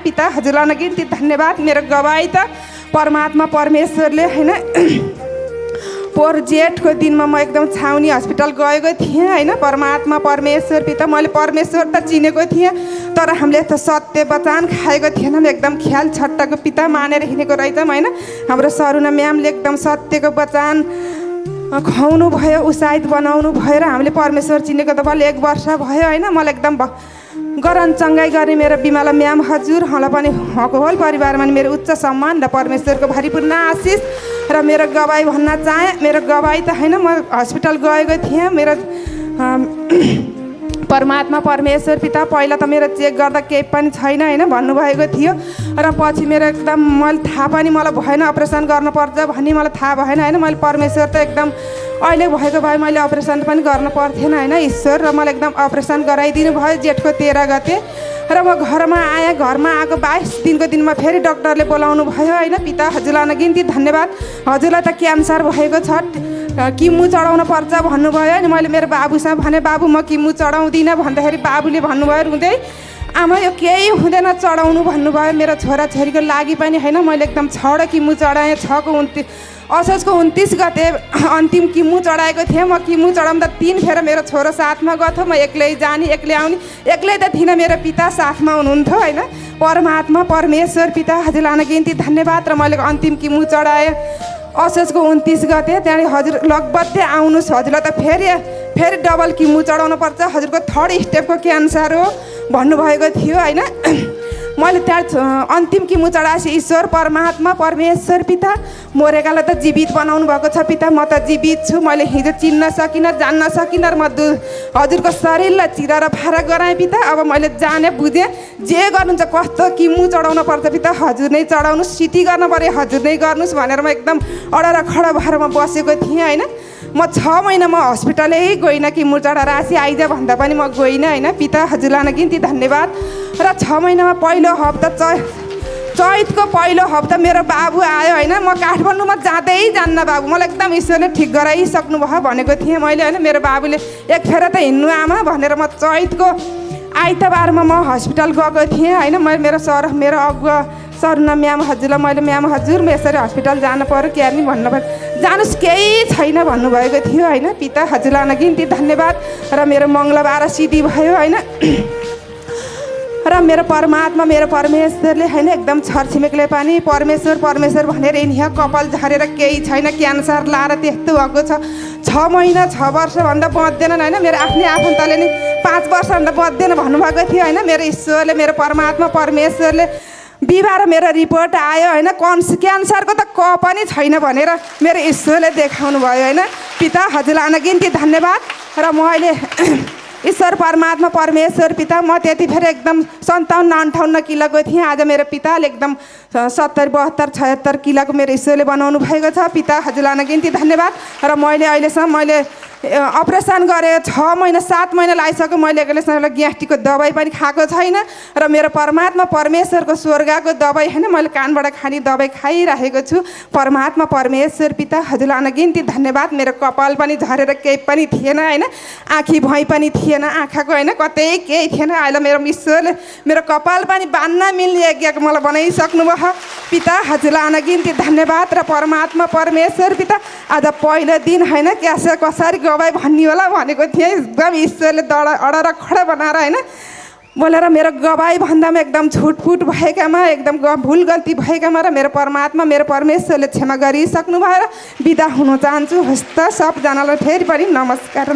पिता हजुरलाई अनगिन्ती धन्यवाद। मेरो गवाई त परमात्मा परमेश्वरले हैन पोहोर जेठको दिनमा म एकदम छाउनी हस्पिटल गएको थिएँ हैन। परमात्मा परमेश्वर पिता मैले परमेश्वर त चिनेको थिएँ तर हामीले त सत्य वचन खाएको थिएनौँ। एकदम ख्याल छट्टाको पिता मानेर हिँडेको रहेछौँ हैन। हाम्रो सरुना म्यामले एकदम सत्यको वचन खुवाउनु भयो, उत्साहित बनाउनु भयो र हामीले परमेश्वर चिनेको त बल्ल 1 वर्ष भयो हैन। मलाई एकदम गरन चङ्गाई गर्ने मेरो बिमला म्याम हजुरहरूलाई पनि उहाँको होल परिवारमा मेरो उच्च सम्मान र परमेश्वरको भरिपूर्ण आशिष र मेरो गवाई भन्न चाहे। मेरो गवाई त हैन म हस्पिटल गएको थिएँ। मेरो परमात्मा परमेश्वर पिता पहिला त मेरो चेक गर्दा केही पनि छैन हैन भन्नुभएको थियो र पछि मेरो एकदम मैले थाहा पनि मलाई भएन अपरेसन गर्नुपर्छ भन्ने मलाई थाहा भएन हैन। मैले परमेश्वर त एकदम अहिले भएको भए मैले अपरेसन पनि गर्न पर्थेन हैन ईश्वर र मलाई एकदम अपरेसन गराइदिनु भयो जेठको 13 गते र म घरमा आएँ। घरमा आएको 22 दिनको दिनमा फेरि डाक्टरले बोलाउनु भयो हैन। पिता हजुरलाई अनगिन्ती धन्यवाद। हजुरलाई त क्यान्सर भएको छ, किमु चढाउन पर्छ भन्नुभयो हैन। मैले मेरो बाबुसँग भने बाबु म किमु चढाउँदिनँ भन्दाखेरि बाबुले भन्नुभयो रुँदै आमा यो केही हुँदैन चढाउनु भन्नुभयो। मेरो छोराछोरीको लागि पनि हैन मैले एकदम 6 किमु चढाएँ। 6 असोजको 29 गते अन्तिम किमु चढाएको थिएँ। म किमु चढाउँदा 3 फेर मेरो छोरो साथमा गथ्यो। म एक्लै जाने एक्लै आउने एक्लै त थिइनँ, मेरो पिता साथमा हुनुहुन्थ्यो हैन। परमात्मा परमेश्वर पिता हजुरलाई अनगिन्ती धन्यवाद। र मैले अन्तिम किमु चढाएँ असोजको 29 गते। त्यहाँदेखि हजुर लगभग आउनुहोस् हजुरलाई त फेरि डबल किमु चढाउनु पर्छ, हजुरको 3rd स्टेपको क्यान्सर हो भन्नुभएको थियो हैन। मैले त्यहाँ अन्तिम किमु चढाएपछि ईश्वर परमात्मा परमेश्वर पिता मोरेकालाई त जीवित बनाउनु भएको छ पिता। म त जीवित छु। मैले हिजो चिन्न सकिनँ जान्न सकिनँ र म हजुरको शरीरलाई चिरा र फारा गराएँ पिता। अब मैले जाने बुझेँ जे गर्नुहुन्छ कस्तो किमु चढाउनु पर्छ पिता हजुर नै चढाउनुहोस्, सिटी गर्न पऱ्यो हजुर नै गर्नुहोस् भनेर म एकदम अडा खडा भएर म बसेको थिएँ हैन। म 6 महिना म हस्पिटलै गइनँ किमु चढाएर आइज भन्दा पनि म गइनँ हैन। पिता हजुरलाई अनगिन्ती धन्यवाद। र 6 महिनामा पहिलो हप्ता चैतको पहिलो हप्ता मेरो बाबु आयो हैन। म काठमाडौँमा जाँदै जान्न बाबु मलाई एकदम ईश्वरले ठिक गराइसक्नु भयो भनेको थिएँ मैले हैन। मेरो बाबुले एक फेर त हिँड्नु आमा भनेर म चैतको आइतबारमा म हस्पिटल गएको थिएँ हैन। मेरो अगुवा सरुना म्याम हजुरलाई मैले म्याम हजुर म यसरी हस्पिटल जानु पर्यो क्यार नि भन्नुभयो, जानुस् केही छैन भन्नुभएको थियो हैन। पिता हजुरलाई अनगिन्ती धन्यवाद। र मेरो मङ्गलबार सिडी भयो हैन। र मेरो परमात्मा मेरो परमेश्वरले हैन एकदम छरछिमेकले पनि परमेश्वर परमेश्वर भनेर यहाँ कपाल झरेर केही छैन क्यान्सर लाएर त्यस्तो भएको छ। 6 महिना 6 वर्षभन्दा बच्दैनन् हैन। मेरो आफ्नै आफन्तले नि 5 वर्षभन्दा बच्दैन भन्नुभएको थियो हैन। मेरो ईश्वरले मेरो परमात्मा परमेश्वरले बिहिबार मेरो रिपोर्ट आयो हैन। क्यान्सरको त क पनि छैन भनेर मेरो ईश्वरले देखाउनु भयो हैन। पिता हजुरलाई अनगिन्ती धन्यवाद। र म अहिले ईश्वर परमात्मा परमेश्वर पिता म त्यति फेरि एकदम 57-58 किलोको थिएँ। आज मेरो पिताले एकदम 70-72-76 किलोको मेरो ईश्वरले बनाउनु भएको छ। पिता हजुरलाई अनगिन्ती धन्यवाद। र मैले अहिलेसम्म मैले अपरेसन गरेँ 6 महिना 7 महिना लागिसक्यो। मैले अहिलेसम्म ग्यास्ट्रिकको दबाई पनि खाएको छैन। र मेरो परमात्मा परमेश्वरको स्वर्गको दबाई हैन मैले कानबाट खाने दबाई खाइरहेको छु। परमात्मा परमेश्वर पिता हजुरलाई अनगिन्ती धन्यवाद। मेरो कपाल पनि झरेर केही पनि थिएन हैन। आँखी भुइँ पनि थिएन, आँखाको हैन कतै केही थिएन। अहिले मेरो ईश्वरले मेरो कपाल पनि बान्न मिल्ने यज्ञको मलाई बनाइसक्नु भयो। पिता हजुरलाई अनगिन्ती धन्यवाद। र परमात्मा परमेश्वर पिता आज पहिलो दिन हैन कसरी गवाई भन्ने होला भनेको थिएँ। एकदम ईश्वरले अडा र खडा बनाएर हैन बोलेर मेरो गवाई भन्दामा एकदम छुटफुट भएकामा एकदम भुल गल्ती भएकामा र मेरो परमात्मा मेरो परमेश्वरले क्षमा गरिसक्नु भएर बिदा हुन चाहन्छु। हस्त सबजनालाई फेरि पनि नमस्कार।